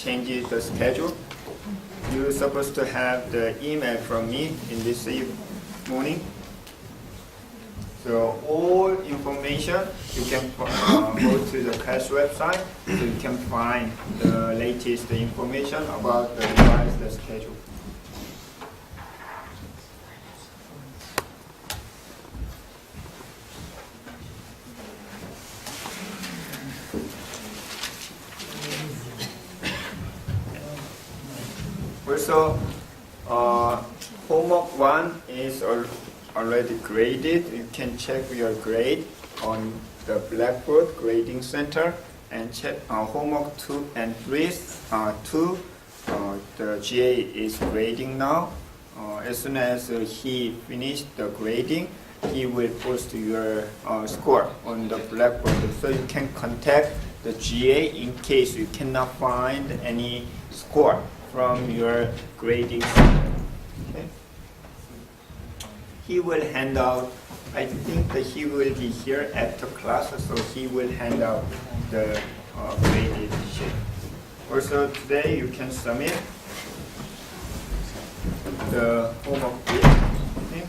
change the schedule. You're supposed to have the email from me in this morning. So all information you can go to the class website, so you can find the latest information about the revised schedule. Also, homework 1 is already graded. You can check your grade on the Blackboard Grading Center, and check homework 2 and 3. The GA is grading now. As soon as he finished the grading, he will post your score on the Blackboard. So you can contact the GA in case you cannot find any score from your grading center. Okay. He will hand out, I think that he will be here after class, so he will hand out the graded sheet. Also today you can submit the homework bit. Okay.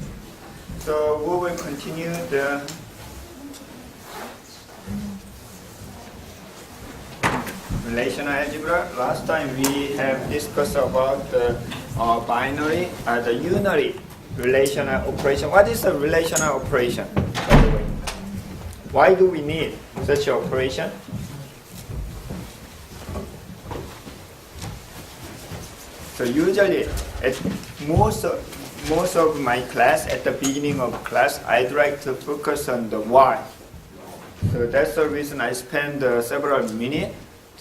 So we will continue the relational algebra. Last time we have discussed about the binary, the unary relational operation. What is a relational operation, by the way? Why do we need such an operation? So usually, at most of my class, at the beginning of class, I'd like to focus on the why. So that's the reason I spend several minutes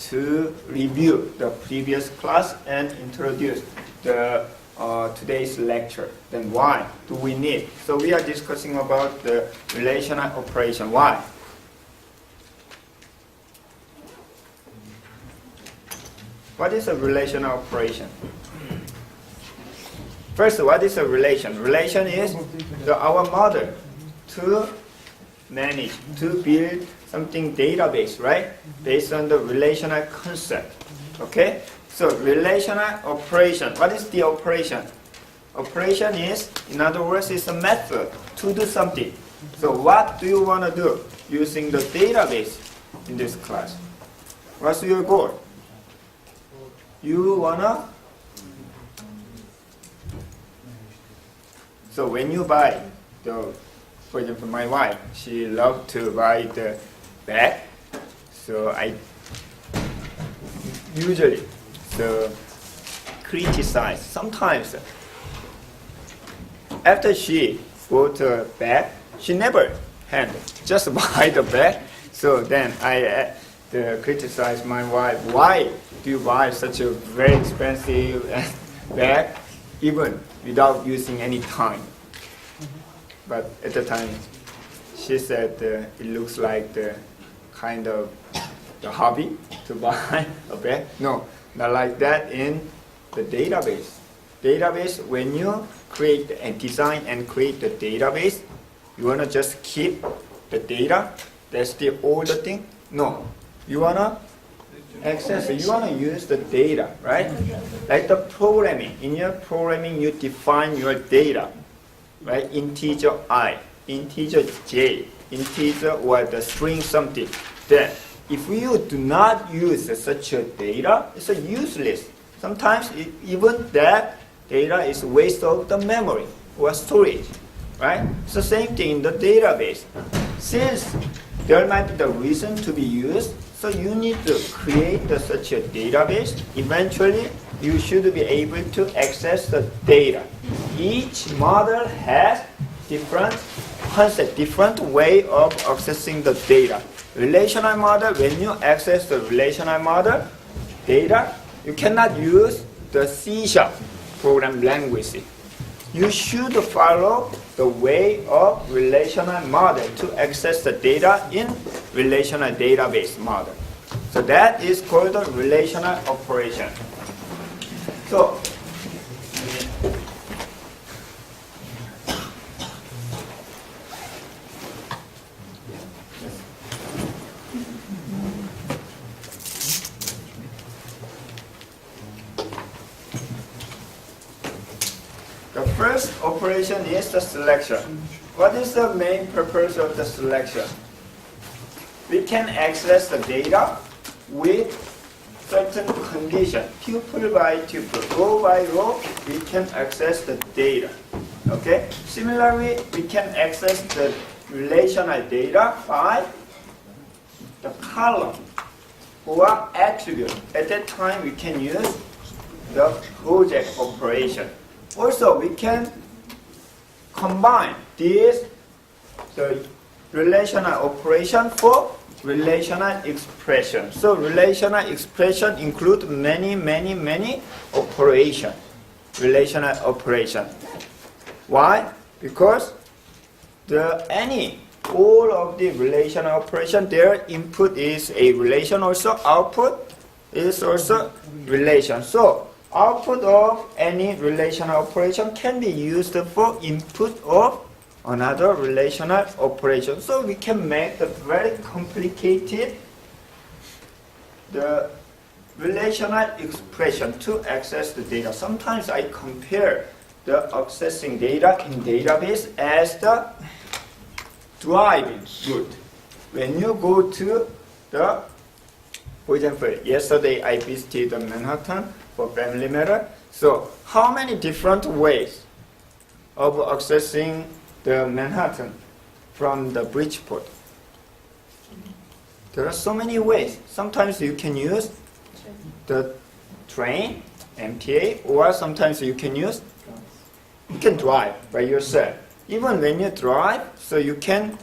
to review the previous class and introduce the today's lecture. Then why do we need? So we are discussing about the relational operation. Why? What is a relational operation? First, what is a relation? Relation is our model to manage, to build something database, right? Based on the relational concept. Okay? So relational operation. What is the operation? Operation is, in other words, is a method to do something. So what do you want to do using the database in this class? What's your goal? You wanna? So when you buy the, for example, my wife, she loved to buy the bag. So I usually criticize. Sometimes after she bought a bag, she never just buy the bag. So then I criticize my wife. Why do you buy such a very expensive bag, even without using any time? But at the time, she said it looks like the kind of the hobby to buy a bag. No, not like that in the database. Database, when you create and design and create the database, you want to just keep the data, that's the older thing? No, you want to access it, you want to use the data, right? Like the programming. In your programming, you define your data, right? Integer I, integer j, integer or the string something. Then, if you do not use such a data, it's useless. Sometimes even that data is waste of the memory or storage, right? It's the same thing in the database. Since there might be the reason to be used, so you need to create such a database. Eventually, you should be able to access the data. Each model has different concept, different way of accessing the data. Relational model, when you access the relational model data, you cannot use the C# program language. You should follow the way of relational model to access the data in relational database model. So that is called a relational operation. So first operation is the selection. What is the main purpose of the selection? We can access the data with certain condition, tuple by tuple, row by row, we can access the data. Okay? Similarly, we can access the relational data by the column or attribute. At that time, we can use the project operation. Also, we can combine this, the relational operation for relational expression. So relational expression include many operation. Relational operation. Why? Because all of the relational operation, their input is a relation, also output is also relation. So output of any relational operation can be used for input of another relational operation. So we can make the very complicated the relational expression to access the data. Sometimes I compare the accessing data in database as the driving route. When you go to the, for example, yesterday I visited Manhattan for family matter. So how many different ways of accessing the Manhattan from the Bridgeport? There are so many ways. Sometimes you can use the train, MTA, or sometimes you can drive by yourself. Even when you drive, so you can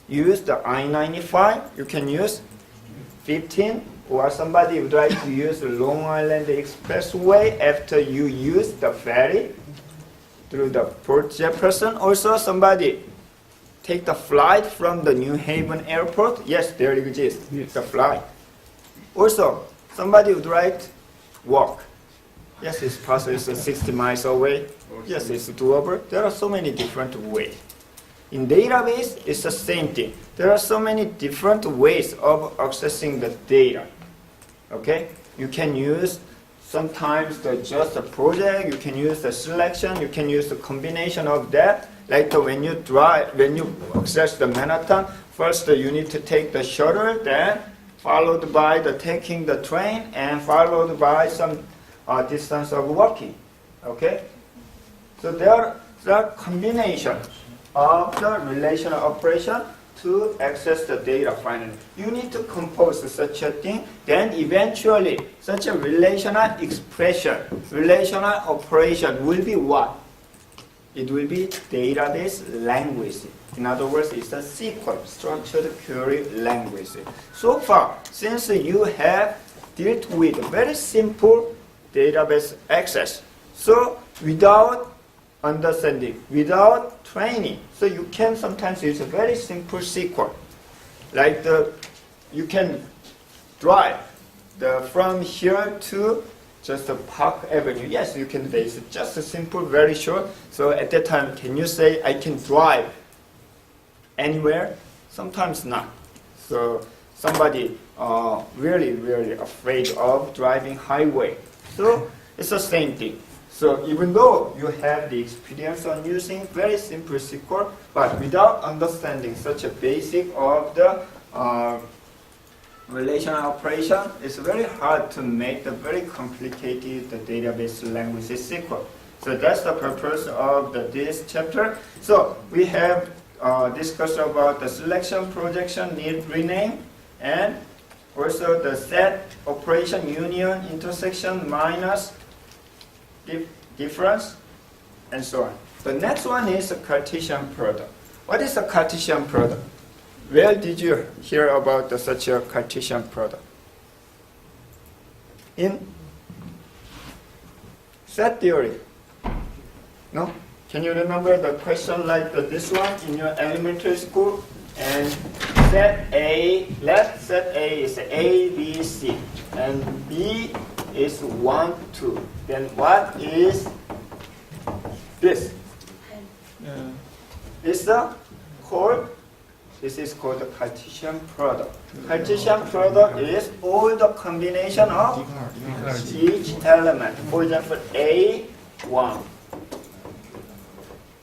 use the I-95, you can use 15, or somebody would like to use the Long Island Expressway after you use the ferry through the Port Jefferson. Also, somebody take the flight from the New Haven Airport. Yes, there exists the flight. Also, somebody would like to walk. Yes, it's possible. It's 60 miles away. Yes, it's doable. There are so many different ways. In database, it's the same thing. There are so many different ways of accessing the data. Okay, you can use sometimes just a project. You can use the selection. You can use the combination of that. Like when you access the Manhattan, first you need to take the shuttle, then followed by taking the train, and followed by some distance of walking. Okay, so there are combinations of the relational operation to access the data finally. You need to compose such a thing, then eventually such a relational expression, relational operation will be what? It will be database language. In other words, it's a SQL, structured query language. So far, since you have dealt with very simple database access, so without understanding, without training, so you can sometimes use a very simple SQL. Like you can drive from here to just a Park Avenue. Yes, you can base it just a simple, very short. So at that time, can you say I can drive anywhere? Sometimes not. So somebody really afraid of driving highway. So it's the same thing. So even though you have the experience on using very simple SQL, but without understanding such a basic of the relational operation, it's very hard to make the very complicated database language SQL. So that's the purpose of this chapter. So we have discussed about the selection, projection, need, rename, and also the set, operation, union, intersection, minus, difference, and so on. The next one is a Cartesian product. What is a Cartesian product? Where did you hear about such a Cartesian product? In set theory. No? Can you remember the question like this one in your elementary school? And set A, let set A is A, B, C, and B is 1, 2. Then what is this? This is called the Cartesian product. Cartesian product is all the combination of each element. For example, A1,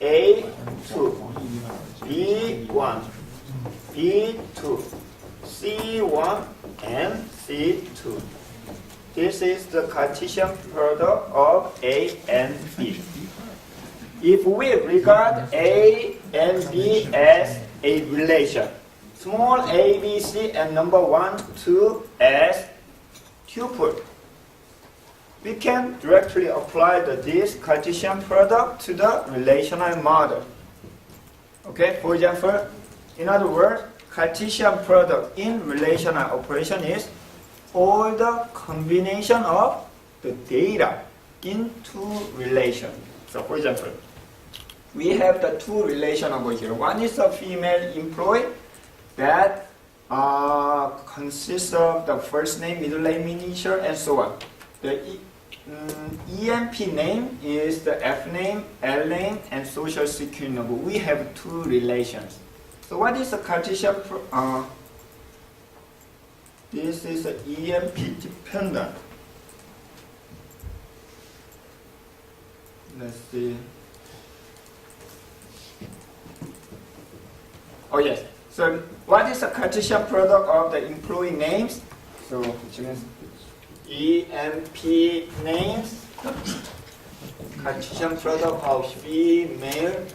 A2, B1, B2, C1, and C2. This is the Cartesian product of A and B. If we regard A and B as a relation, small a, b, c, and number 1, 2 as tuple, we can directly apply this Cartesian product to the relational model. Okay, for example, in other words, Cartesian product in relational operation is all the combination of the data into relation. So for example, we have the two relations over here. One is a female employee that consists of the first name, middle name, initial, and so on. The EMP name is the F name, L name, and social security number. We have two relations. So what is a Cartesian this is an EMP dependent. Let's see. Oh yes. So what is the Cartesian product of the employee names? So which means EMP names, Cartesian product of female,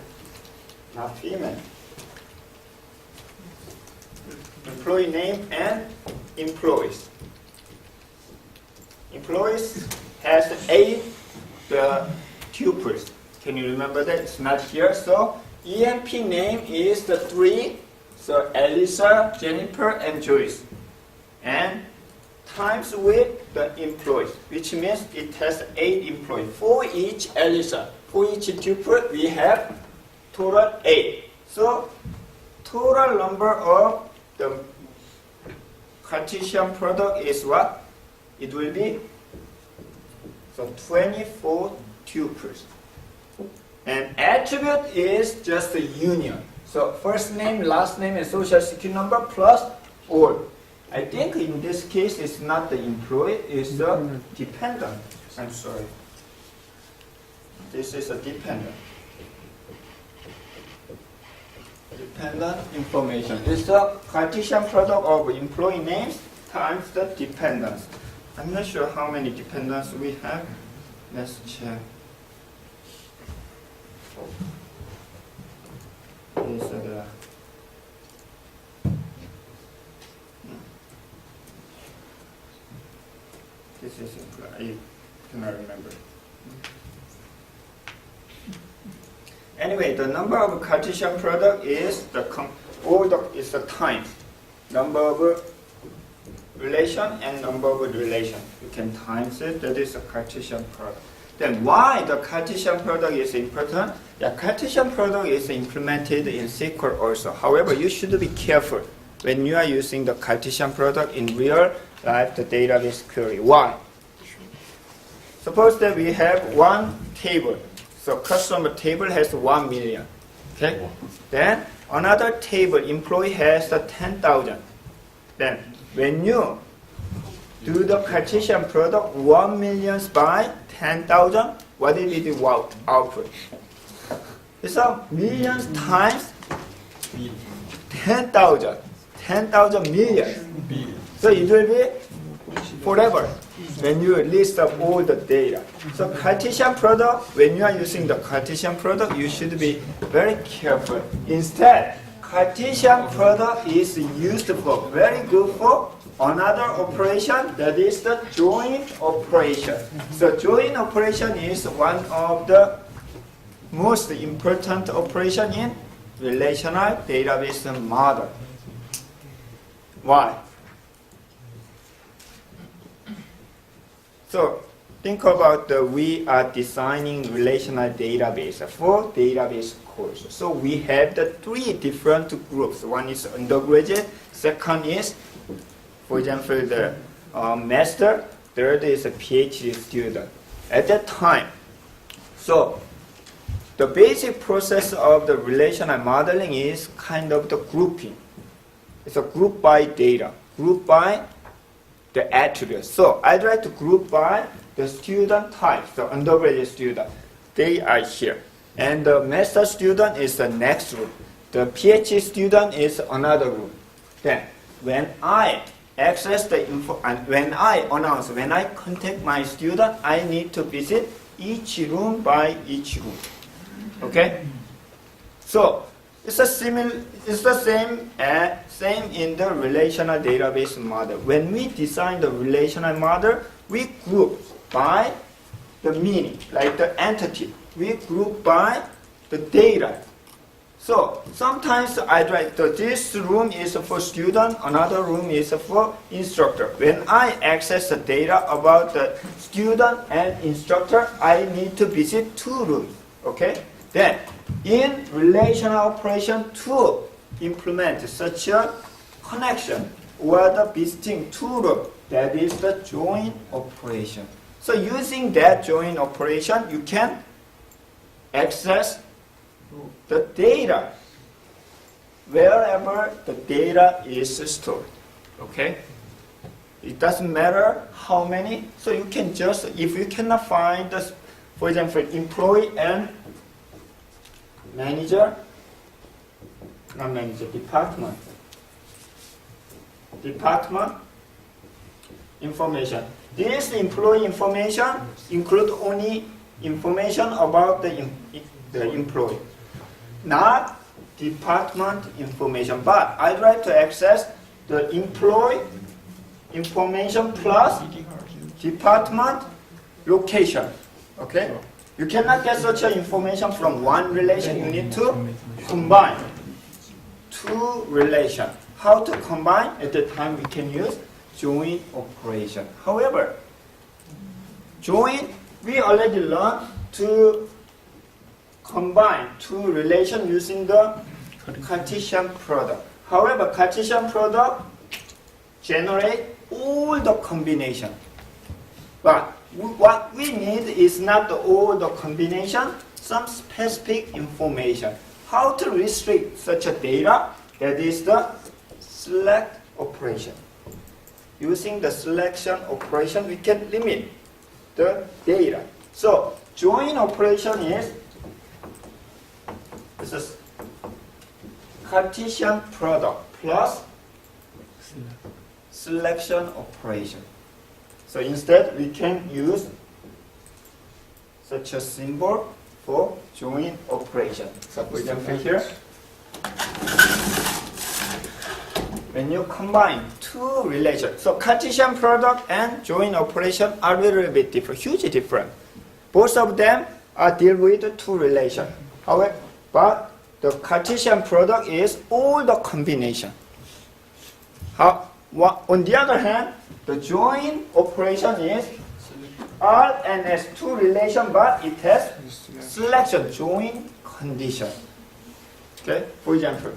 not female, employee name and employees. Employees has 8 the tuples. Can you remember that? It's not here. So EMP name is the 3. So Elisa, Jennifer, and Joyce. And times with the employees, which means it has 8 employees. For each Elisa, for each tuple, we have total 8. So total number of the Cartesian product is what? It will be 24 tuples. And attribute is just a union. So first name, last name, and social security number plus all. I think in this case it's not the employee, it's the dependent. I'm sorry. This is a dependent. Dependent information. It's the Cartesian product of employee names times the dependents. I'm not sure how many dependents we have. Let's check. This is I cannot remember. Anyway, the number of Cartesian product is is the times number of relation and number of relation. You can times it. That is a Cartesian product. Then why the Cartesian product is important? The Cartesian product is implemented in SQL also. However, you should be careful when you are using the Cartesian product in real life the database query. Why? Suppose that we have one table. So customer table has 1 million. Okay? Then another table employee has 10,000. Then when you do the Cartesian product 1 million by 10,000, what will be the output? It's a millions times 10,000. 10,000 million. So it will be forever when you list up all the data. So Cartesian product, when you are using the Cartesian product, you should be very careful. Instead, Cartesian product is used for very good for another operation, that is the join operation. So join operation is one of the most important operation in relational database model. Why? So think about we are designing relational database for database course. So we have the 3 different groups. One is undergraduate, second is, for example, the master, third is a PhD student. At that time, so the basic process of the relational modeling is kind of the grouping. It's a group by data, group by the attributes. So I'd like to group by the student type, the undergraduate student. They are here. and the master student is the next room. The PhD student is another room. Then, when I access the info, and when I announce, when I contact my student, I need to visit each room by each room. Okay? So, it's the same in the relational database model. When we design the relational model, we group by the meaning, like the entity. We group by the data. So sometimes I write this room is for student, another room is for instructor. When I access the data about the student and instructor, I need to visit two rooms. Okay? Then in relational operation to implement such a connection or the visiting two rooms, that is the join operation. So using that join operation, you can access the data wherever the data is stored. Okay? It doesn't matter how many. So you can just, if you cannot find the, for example, employee and manager, not manager, department information. This employee information include only information about the employee, not department information. But I'd like to access the employee information plus department location. Okay? You cannot get such an information from one relation. You need to combine two relations. How to combine? At the time we can use join operation. However, join, we already learned to combine two relations using the Cartesian product. However, Cartesian product generate all the combination. But what we need is not all the combination, some specific information. How to restrict such a data? That is the select operation. Using the selection operation, we can limit the data. So, join operation is, this is Cartesian product plus selection operation. So instead, we can use such a symbol for join operation. So for example here, when you combine two relations, so Cartesian product and join operation are a little bit different, hugely different. Both of them are deal with two relations. However, but the Cartesian product is all the combination. On the other hand, the join operation is R and S two relation, but it has selection, join condition. Okay, for example.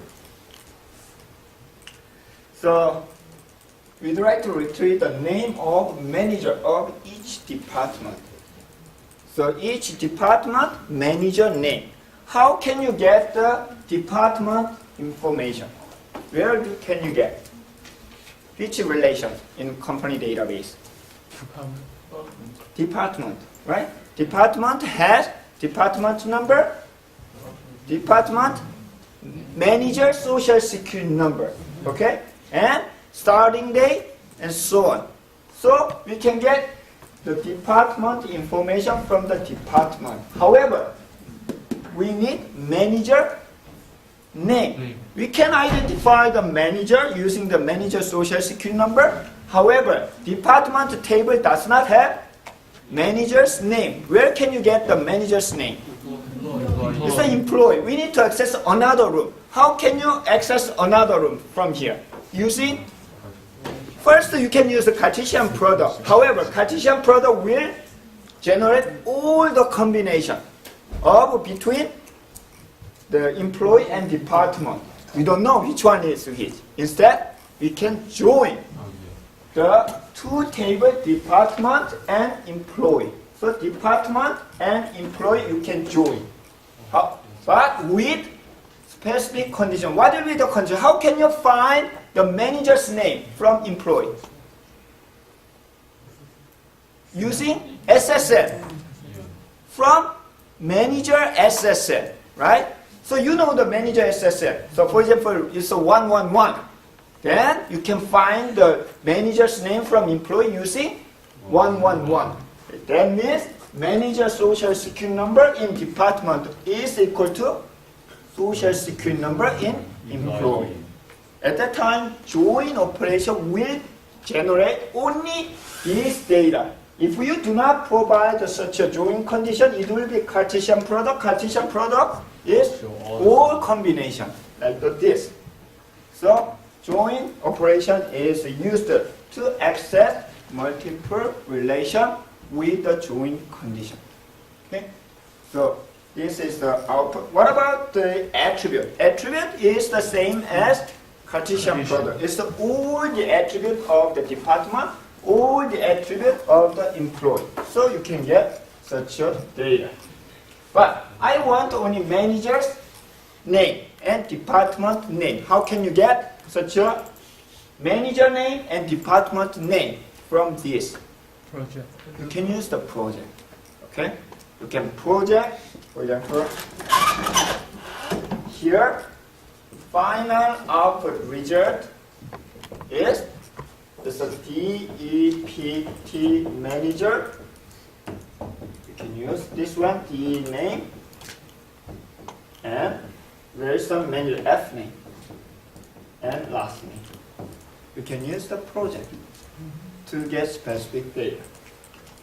So we'd like to retrieve the name of manager of each department. So each department manager name. How can you get the department information? Where can you get? Which relation in company database? Department, right? Department has department number, department manager social security number, okay? And starting date and so on. So we can get the department information from the department. However, we need manager name. We can identify the manager using the manager social security number. However, department table does not have manager's name. Where can you get the manager's name? It's an employee. We need to access another room. How can you access another room from here? Using, first you can use the Cartesian product. However, Cartesian product will generate all the combination of between the employee and department. We don't know which one is which. Instead, we can join the two tables, department and employee. So department and employee you can join. But with specific condition. What will be the condition? How can you find the manager's name from employee? Using SSN from manager SSN, right? So you know the manager SSN. So for example, it's a 111. Then you can find the manager's name from employee using 111. That means manager social security number in department is equal to social security number in employee. At that time, join operation will generate only this data. If you do not provide such a join condition, it will be Cartesian product. Cartesian product is all combination, like this. So join operation is used to access multiple relation with the join condition. Okay? So this is the output. What about the attribute? Attribute is the same as Cartesian product. It's all the attribute of the department, all the attribute of the employee. So you can get such a data. But I want only manager's name and department name. How can you get such a manager name and department name from this? Project. You can use the project. Okay? You can project, for example, here, final output result is this is DEPT manager. You can use this one, D name, and there is some manager F name and last name. You can use the project to get specific data.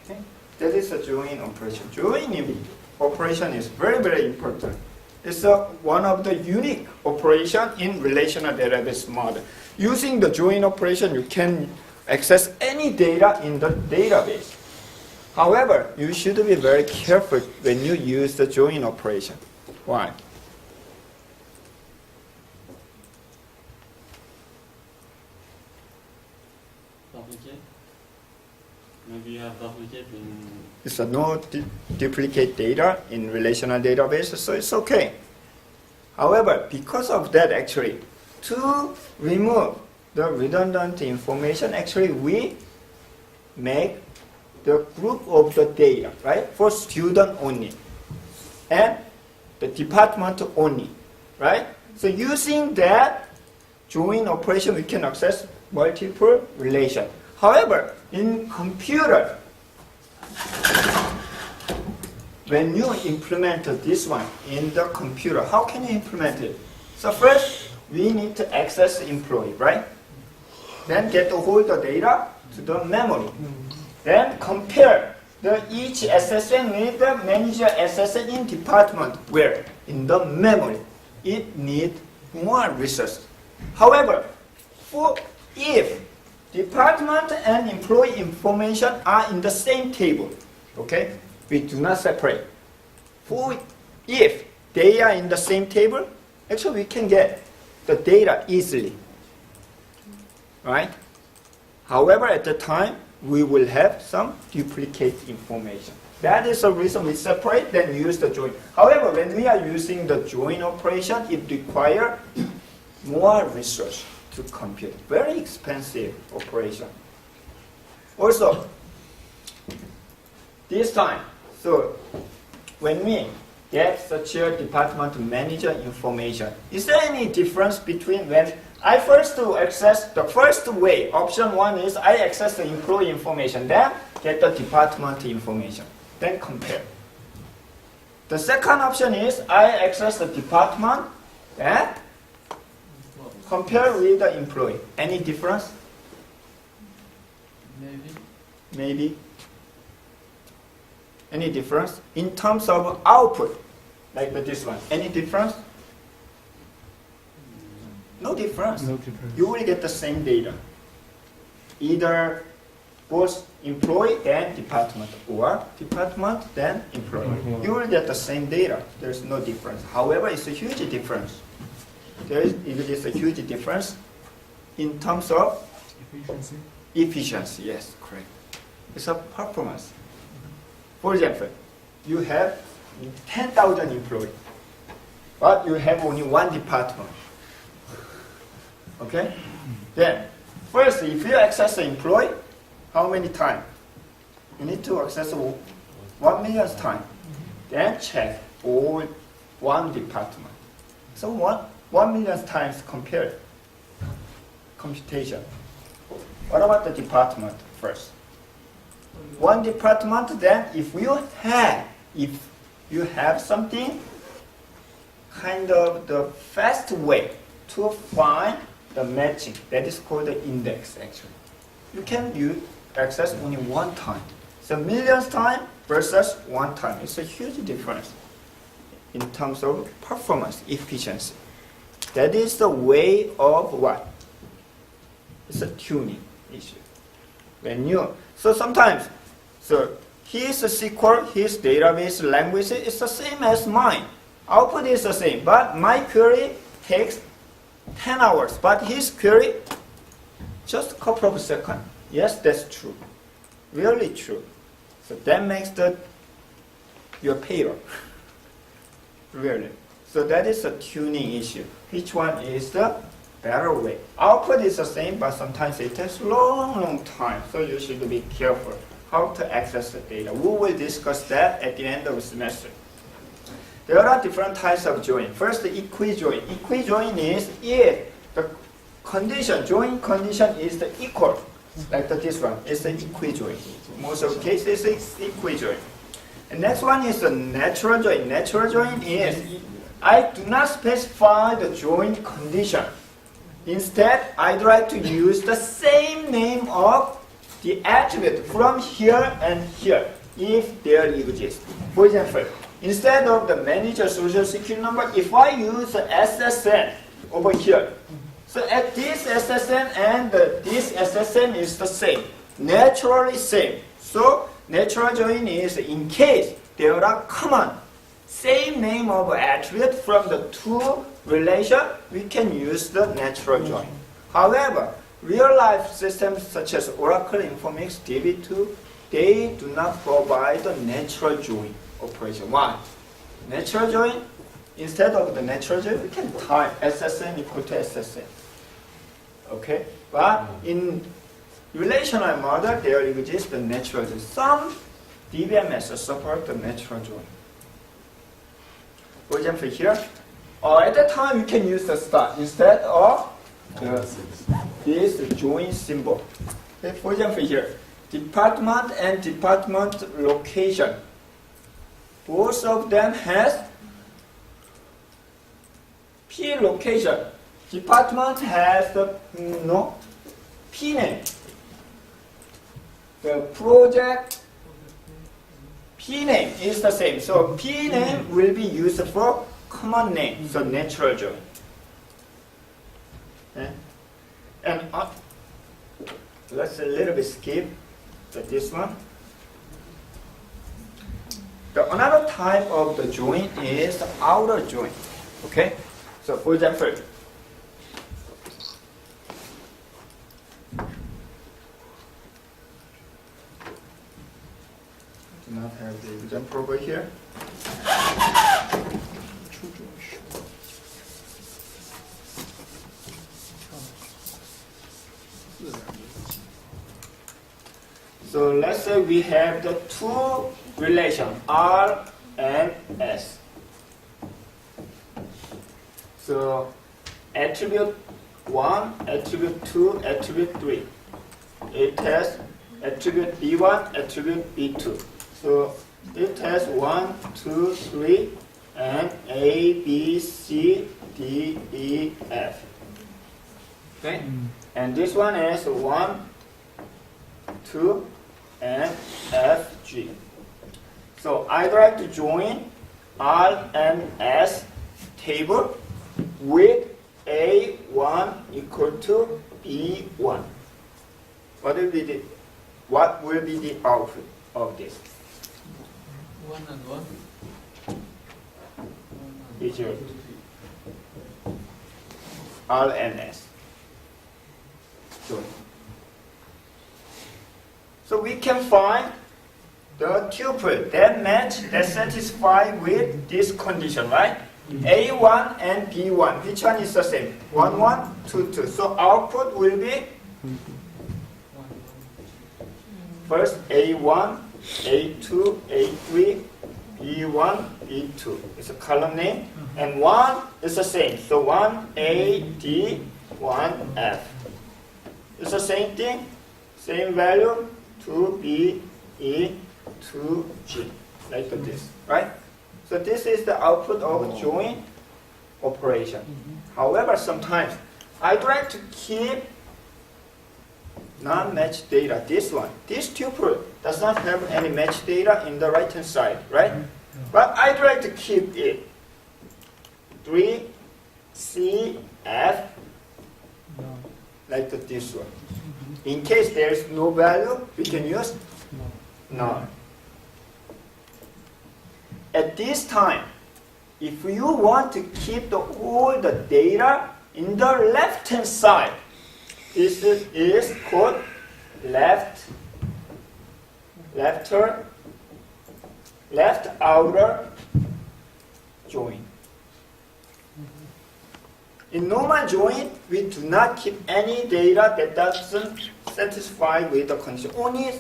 Okay? That is a join operation. Join operation is very, very important. It's one of the unique operation in relational database model. Using the join operation, you can access any data in the database. However, you should be very careful when you use the join operation. Why? Duplicate? Maybe you have duplicate in... It's a no duplicate data in relational database, so it's okay. However, because of that, actually, to remove the redundant information, actually we make the group of the data, right, for student only and the department only, right? So using that join operation, we can access multiple relation. However, in computer, when you implement this one in the computer, how can you implement it? So first, we need to access the employee, right? Then get the whole the data to the memory. Then compare the each SSN with the manager SSN in department where? In the memory. It needs more resources. However, if department and employee information are in the same table, okay, we do not separate. If they are in the same table, actually we can get the data easily, right? However, at the time, we will have some duplicate information. That is the reason we separate, then use the join. However, when we are using the join operation, it requires more resource to compute. Very expensive operation. Also, this time, so when we get such a department manager information, is there any difference between when I first to access the first way? Option one is I access the employee information, then get the department information, then compare. The second option is I access the department, then compare with the employee. Any difference? Maybe. Maybe. Any difference? In terms of output, like this one, any difference? No difference. No difference. You will get the same data. Either both employee and department, or department then employee. Mhm. You will get the same data. There's no difference. However, it's a huge difference. It is a huge difference in terms of Efficiency. efficiency. Yes, correct. It's a performance. For example, you have 10,000 employees, but you have only one department. Okay? Then, first, if you access the employee, how many times? You need to access 1 million times. then check all one department. So 1,000,000 times compare computation. What about the department first? One department, then if you have something kind of the fast way to find the matching, that is called the index actually. You can access only one time. So millions time versus one time. It's a huge difference in terms of performance efficiency. That is the way of what? It's a tuning issue. So sometimes, his SQL, his database language is the same as mine. Output is the same, but my query takes 10 hours, but his query just a couple of seconds. Yes, that's true. Really true. So that makes your payroll. Really. So that is a tuning issue. Which one is the better way? Output is the same, but sometimes it takes long time. So you should be careful how to access the data. We will discuss that at the end of the semester. There are different types of join. First, the equi-join. Equi-join is if the join condition is the equal, like this one, it's the equi-join. Most of the cases, it's equi-join. And next one is the natural join. Natural join is I do not specify the join condition. Instead, I try to use the same name of the attribute from here and here, if there exists. For example, instead of the manager social security number, if I use the SSN over here, so at this SSN and this SSN is the same, naturally same. So natural join is in case there are common, same name of attribute from the two relation, we can use the natural join. However, real-life systems such as Oracle Informatics DB2, they do not provide the natural join operation. Why? Natural join, instead of the natural join, we can type SSN equal to SSN. Okay? But in relational model, there exists the natural join. Some DBMS support the natural join. For example, here, at that time, you can use the star instead of this join symbol. Okay, for example, here, department and department location. Both of them has P location. Department has the P name. The project P name is the same. So P name will be used for common name. So natural join. Okay? And let's a little bit skip this one. Another type of the join is the outer join. Okay? So for example, do not have the example over here. So let's say we have the two relations, R and S. So attribute 1, attribute 2, attribute 3. It has attribute B1, attribute B2. So it has 1, 2, 3, and A, B, C, D, E, F. Okay? And this one is 1, 2, and F, G. So I'd like to join R and S table with A1 equal to B1. What will be the output of this? 1 and 1. Is your R and S. So we can find the tuple that satisfy with this condition, right? A1 and B1, which one is the same? 1, 1, 2, 2. So output will be first A1, A2, A3, B1, B2. It's a column name. And 1 is the same. So 1A, D, 1F. It's the same thing. Same value. 2B, E, 2G. Like this. Right? So this is the output of join operation. However, sometimes I'd like to keep non-matched data. This one. This tuple does not have any matched data in the right-hand side. Right? But I'd like to keep it. 3, C, F, like this one. In case there is no value, we can use none. At this time, if you want to keep all the data in the left-hand side, this is called left outer join. In normal join, we do not keep any data that doesn't satisfy with the condition. Only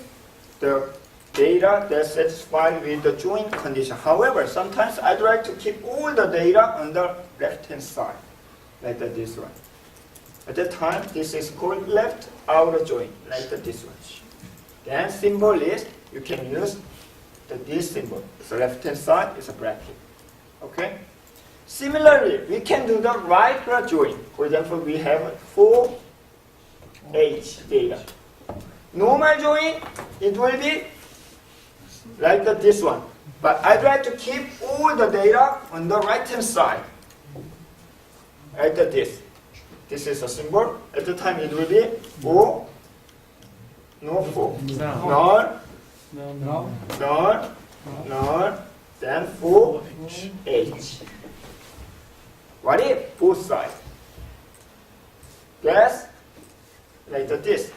the data that satisfy with the join condition. However, sometimes I'd like to keep all the data on the left-hand side, like this one. At that time, this is called left outer join, like this one. Then symbol is, you can use this symbol. So left-hand side is a bracket. Okay? Similarly, we can do the right join. For example, we have 4H data. Normal join, it will be like this one. But I'd like to keep all the data on the right-hand side. Like this. This is a symbol. At the time, it will be 4. No 4. Null. Then 4H. What if both sides? Yes? Like this.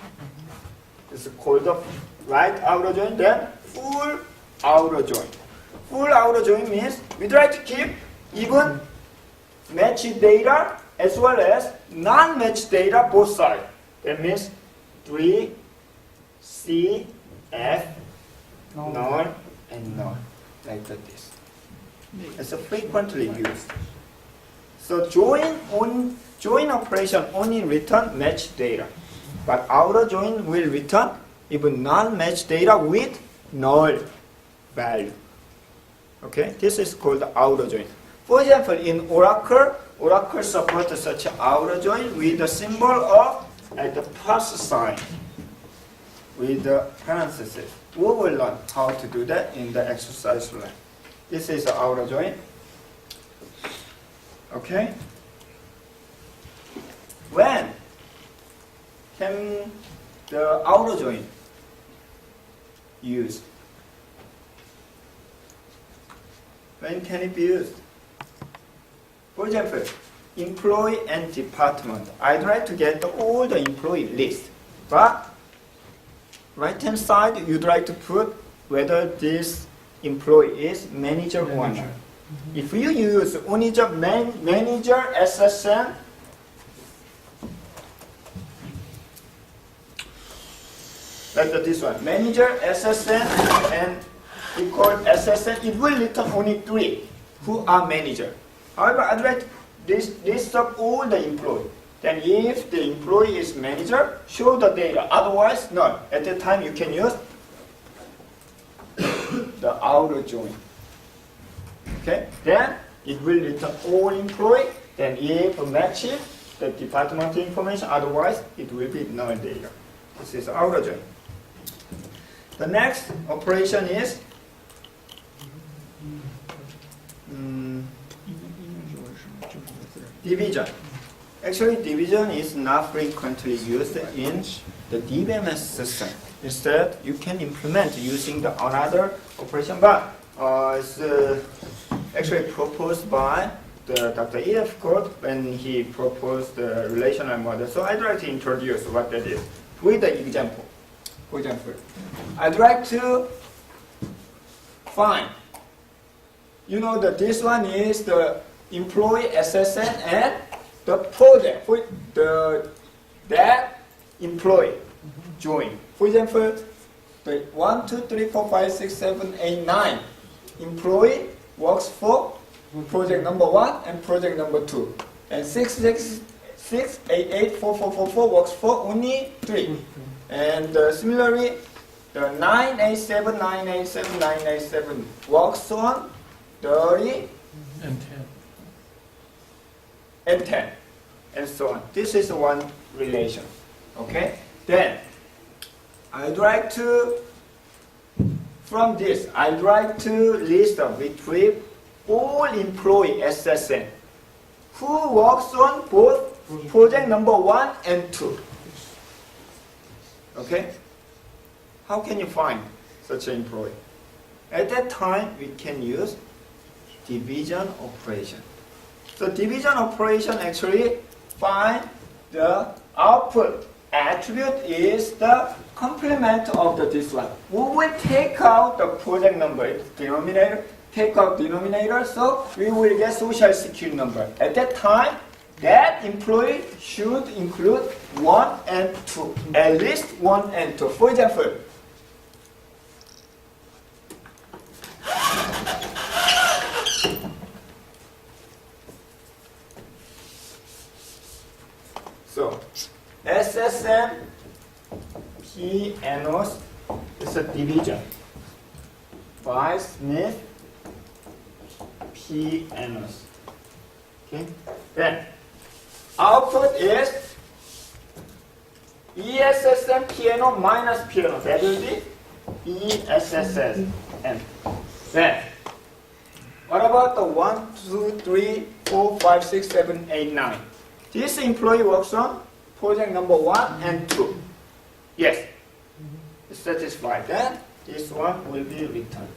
This is called the right outer join, then full outer join. Full outer join means we try to keep even matched data as well as non-matched data both sides. That means 3, C, F, null, and null. Like this. It's frequently used. So join operation only return matched data, but outer join will return even non-matched data with null value. Okay, this is called the outer join. For example, in Oracle supports such an outer join with the symbol of the plus sign with the parenthesis. We will learn how to do that in the exercise lab. This is the outer join. Okay? When can the outer join used? When can it be used? For example, employee and department. I'd like to get all the employee list, but right-hand side, you'd like to put whether this employee is manager or not. If you use only the manager SSN, like this one, manager SSN and equal SSN, it will return only 3 who are manager. However, I'd like this list of all the employees. Then if the employee is manager, show the data. Otherwise, no. At that time, you can use the outer join. Okay? Then it will return all employee. Then if match it, the department information. Otherwise, it will be null data. This is outer join. The next operation is division. Actually, division is not frequently used in the DBMS system. Instead, you can implement using the another operation, but it's actually proposed by the Dr. E.F. Code when he proposed the relational model. So I'd like to introduce what that is with the example. For example, I'd like to find, you know that this one is the employee SSN and the project for that employee join. For example, the 1, 2, 3, 4, 5, 6, 7, 8, 9 employee works for project number 1 and project number 2. And 6884444 works for only 3. And similarly, the 987, 987, 987 works on 30 And 10. and 10, and so on. This is one relation. Okay? Then, I'd like to, from this, I'd like to list or retrieve all employee SSN who works on both project number 1 and 2. Okay? How can you find such an employee? At that time, we can use division operation. So division operation actually find the output attribute is the complement of this one. We will take out the project number, denominator, take out denominator, so we will get social security number. At that time, that employee should include 1 and 2, at least 1 and 2. For example, so SSM P NOS is a division by Smith P NOS. Okay, then output is ESSM PNO minus PNO. That will be ESSM. Then, what about the 1, 2, 3, 4, 5, 6, 7, 8, 9? This employee works on project number 1 and 2. Yes, it's satisfied. Then, this one will be returned.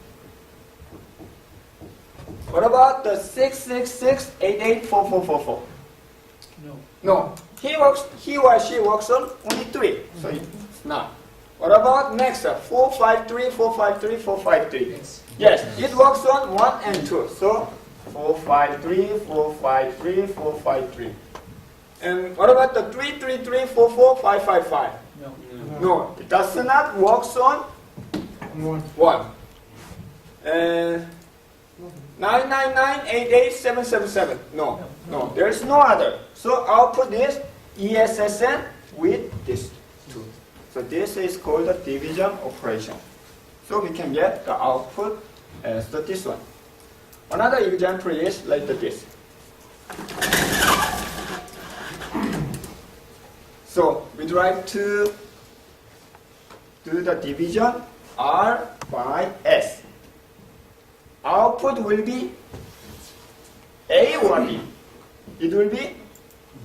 What about the 666884444? No. No, he or she works on only 3, so it's not. What about next? 453, 453, 453. Yes, it works on 1 and 2. So 453, 453, 453. And what about the 333, 44, 555? No. No, it does not work on 1. And 999, 88, 777. No, there is no other. So output is ESSN with this 2. So this is called the division operation. So we can get the output as this one. Another example is like this. So we'd like to do the division R by S. Output will be A or B. It will be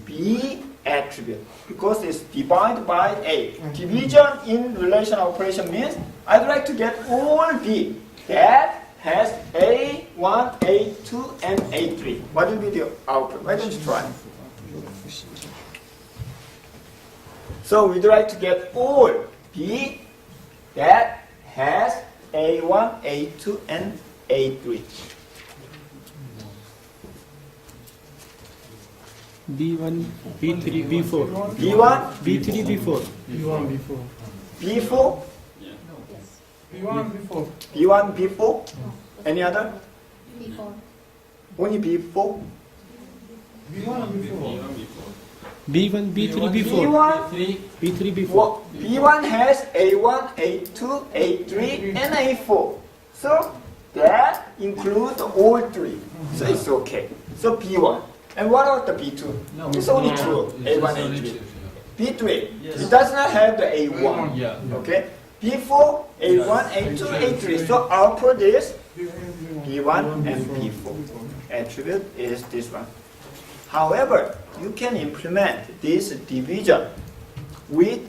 B attribute because it's divided by A. Division in relational operation means I'd like to get all B that has A1, A2, and A3. What will be the output? Why don't you try? So we'd like to get all B that has A1, A2, and A3. B1, B3, B4. B1, B3, B4. B1 before. B4, B1 before. B1, B4. Any other? Before. Only B4. B1 before. B1, B3, B4. B1, B3, B4. B1 has A1, A2, A3, and A4. So that includes all 3. So it's okay. So B1. And what about the B2? No. It's only true. A1, A3. B3. It does not have the A1. Yeah. Okay. B4, A1, A2, A3. So output is B1 and B4. Attribute is this one. However, you can implement this division with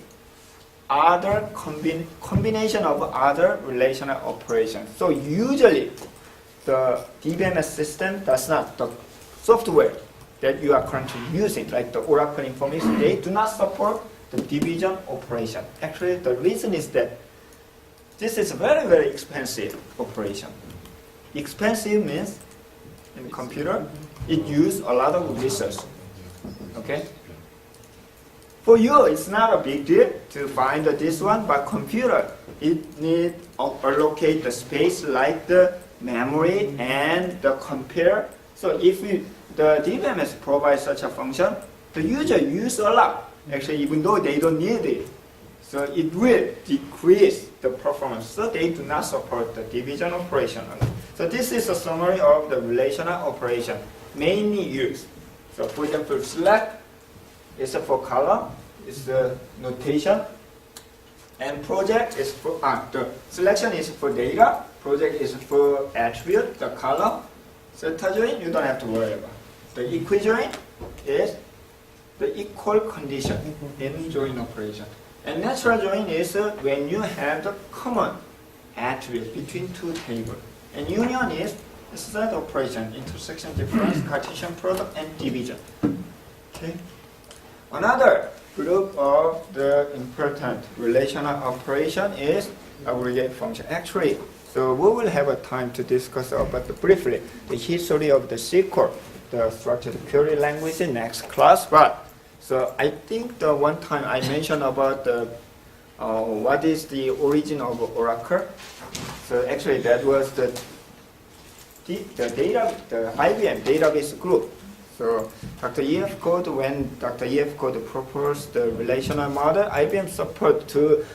other combination of other relational operations. So usually, the DBMS system does not, the software that you are currently using, like the Oracle Information, they do not support the division operation. Actually, the reason is that this is a very, very expensive operation. Expensive means in computer, it uses a lot of resources. Okay? For you, it's not a big deal to find this one, but computer, it needs allocate the space like the memory and the compare. So if the DBMS provides such a function, the user use a lot, actually, even though they don't need it. So it will decrease the performance, so they do not support the division operation. So this is a summary of the relational operation mainly used. So for example, select is for column, is the notation, and project is for, the selection is for data, project is for attribute, the column. Zeta join, you don't have to worry about. The equijoin is the equal condition in join operation. And natural join is when you have the common attribute between two tables. And union is the set operation, intersection difference, Cartesian product, and division. Okay. Another group of the important relational operation is aggregate function. Actually, so we will have a time to discuss about briefly the history of the SQL, the structured query language in next class. But so I think the one time I mentioned about the what is the origin of Oracle. So actually that was the IBM database group. So Dr. E.F. Code, when Dr. E.F. Code proposed the relational model, IBM support to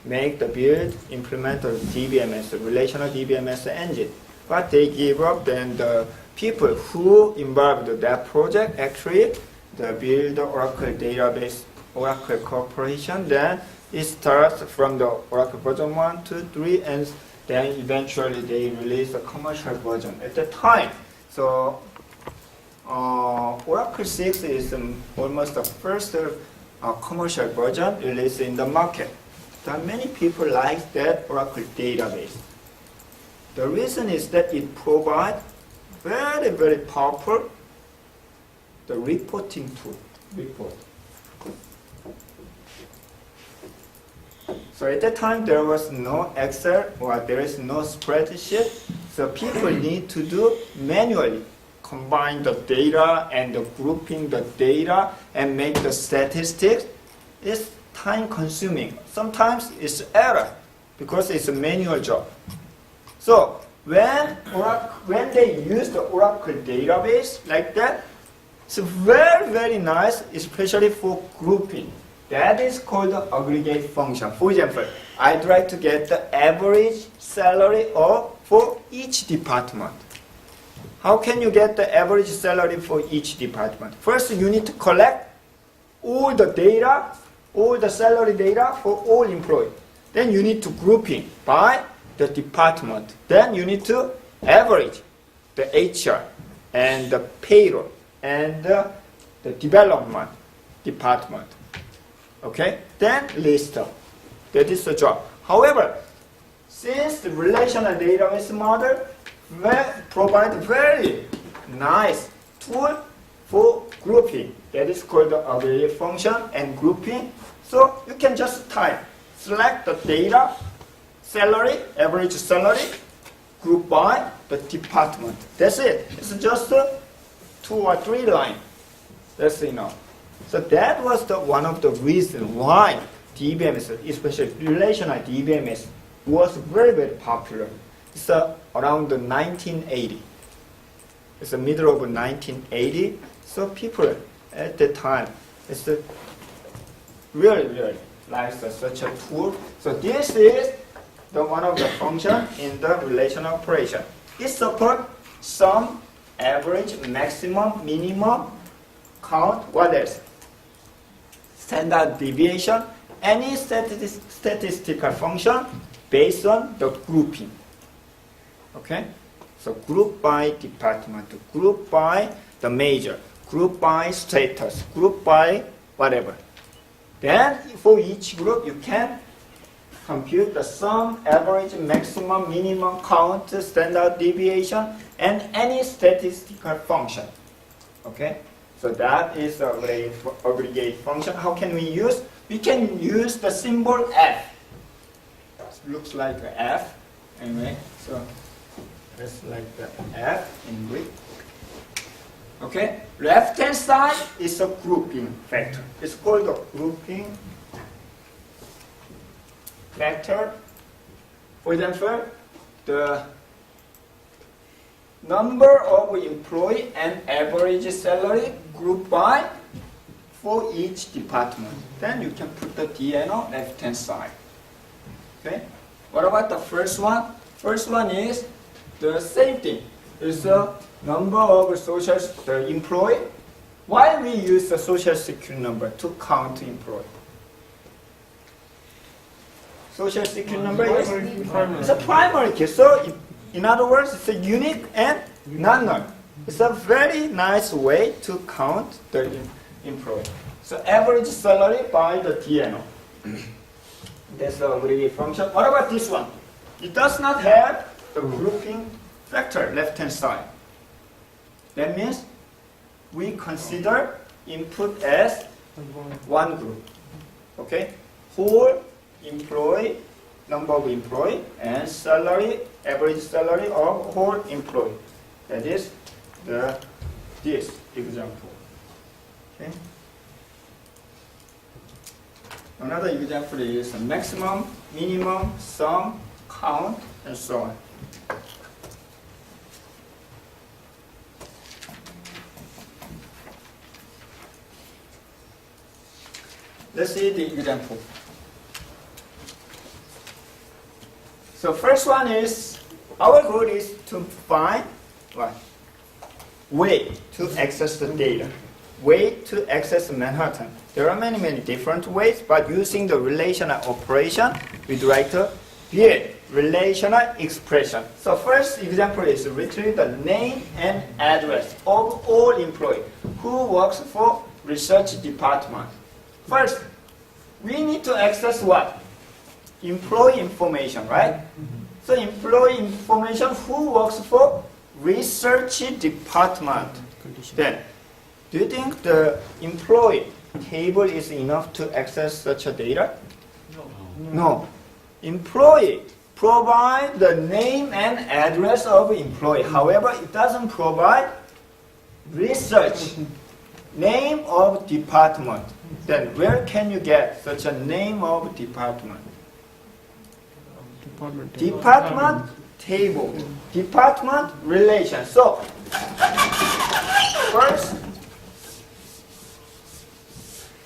make the build, implement the DBMS, the relational DBMS engine. But they gave up, then the people who involved that project actually the build Oracle database, Oracle Corporation, then it starts from the Oracle version 1, 2, 3, and then eventually they release a commercial version at the time. So Oracle 6 is almost the first commercial version released in the market. There are many people like that Oracle database. The reason is that it provides very, very powerful the reporting tool. So at that time there was no Excel or there is no spreadsheet. So people need to do manually, combine the data and the grouping the data and make the statistics. It's time consuming. Sometimes it's error because it's a manual job. So when they use the Oracle database like that, it's very, very nice, especially for grouping. That is called the aggregate function. For example, I'd like to get the average salary for each department. How can you get the average salary for each department? First, you need to collect all the data, all the salary data for all employees. Then you need to grouping by the department. Then you need to average the HR and the payroll and the development department. Okay? Then list them. That is the job. However, since the relational database model provide very nice tool for grouping. That is called the aggregate function and grouping. So you can just type, select the data, salary, average salary, group by the department. That's it. It's just 2 or 3 lines. That's enough. So that was one of the reasons why DBMS, especially relational DBMS, was very, very popular. It's around the 1980. It's the middle of 1980. So people at the time, it's really, really like such a tool. So this is one of the functions in the relational operation. It supports sum, average, maximum, minimum, count, what else? Standard deviation, any statistical function based on the grouping. Okay? So group by department, group by the major, group by status, group by whatever. Then for each group you can compute the sum, average, maximum, minimum, count, standard deviation, and any statistical function. Okay? So that is the aggregate function. How can we use? We can use the symbol F. It looks like an F. Anyway, so it's like the F in Greek. Okay? Left-hand side is a grouping factor. It's called the grouping factor. For example, the number of employee and average salary grouped by for each department. Then you can put the DNO left hand side. Okay. What about the first one? First one is the same thing. It's the number of the employee. Why we use the social security number to count employee? Social security number is it's a primary key. So in other words, it's a unique and non-null. It's a very nice way to count the employee. So average salary by the DNO. That's a really function. What about this one? It does not have the grouping factor left hand side. That means we consider input as one group. Okay? Whole employee, number of employee, and salary, average salary of whole employee. That is this example. Okay? Another example is maximum, minimum, sum, count, and so on. Let's see the example. So first one is, our goal is to find what? Way to access the data. Way to access Manhattan. There are many, many different ways, but using the relational operation, we'd like to build relational expression. So first example is retrieve the name and address of all employees who works for research department. First, we need to access what? Employee information, right? So employee information who works for research department. Then, do you think the employee table is enough to access such a data? No. Employee provide the name and address of employee. However, it doesn't provide research name of department. Then where can you get such a name of department? Department table. Department relation. So first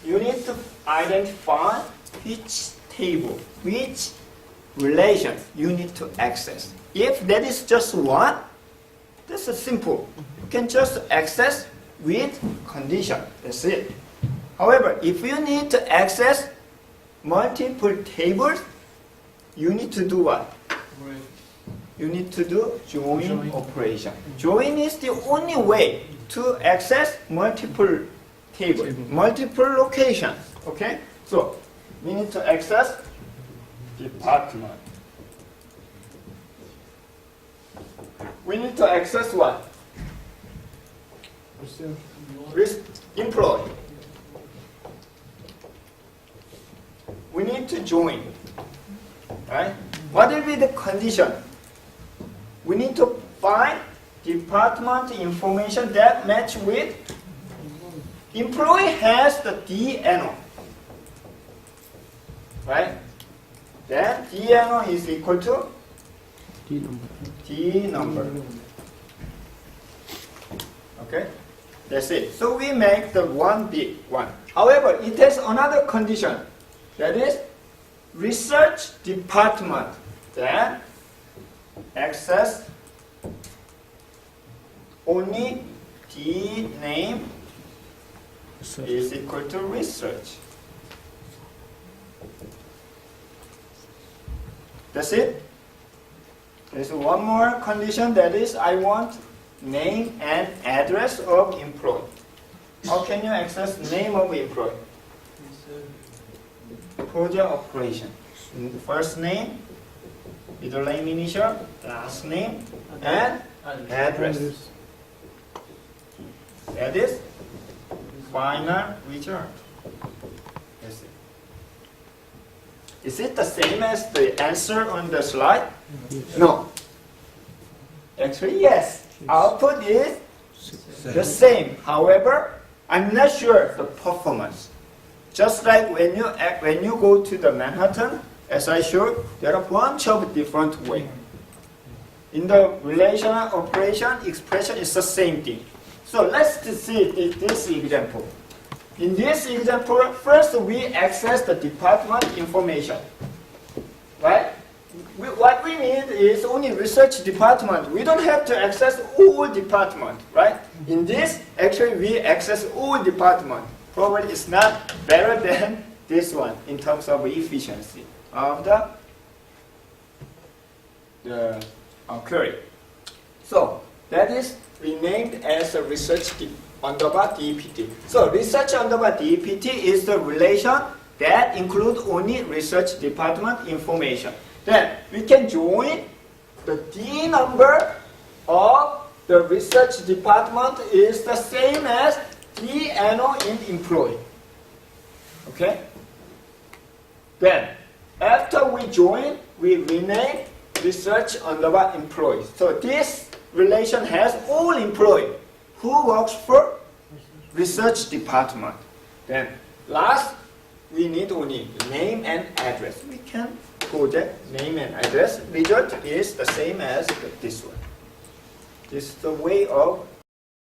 you need to identify which table, which relation you need to access. If that is just one, this is simple. You can just access with condition. That's it. However, if you need to access multiple tables, you need to do what? You need to do join operation. Join is the only way to access multiple tables, multiple locations. Okay? So, we need to access department. We need to access what? Employee. We need to join. Right? What will be the condition? We need to find department information that match with employee has the DNO. Right? Then DNO is equal to D number. Okay? That's it. So we make the one big one. However, it has another condition. That is research department. Then access only D name is equal to research. That's it. There's one more condition, that is I want name and address of employee. How can you access name of employee? Project operation. First name, middle name initial, last name, and address. That is final result. That's it. Is it the same as the answer on the slide? No. Actually, yes. Output is the same. However, I'm not sure the performance. Just like when you go to the Manhattan, as I showed, there are a bunch of different ways. in the relational operation expression is the same thing. So let's see this example. In this example, first we access the department information, right? What we need is only research department. We don't have to access all department, right? In this, actually we access all department. Probably it's not better than this one in terms of efficiency of the query. So that is renamed as a research underbar DPT. So research underbar DPT is the relation that includes only research department information. Then we can join the D number of the research department is the same as D NO in employee. Okay? Then after we join, we rename research underbar employee. So this relation has all employee who works for research department. Then last, we need only name and address. We can go there, name and address. Result is the same as this one. This is the way of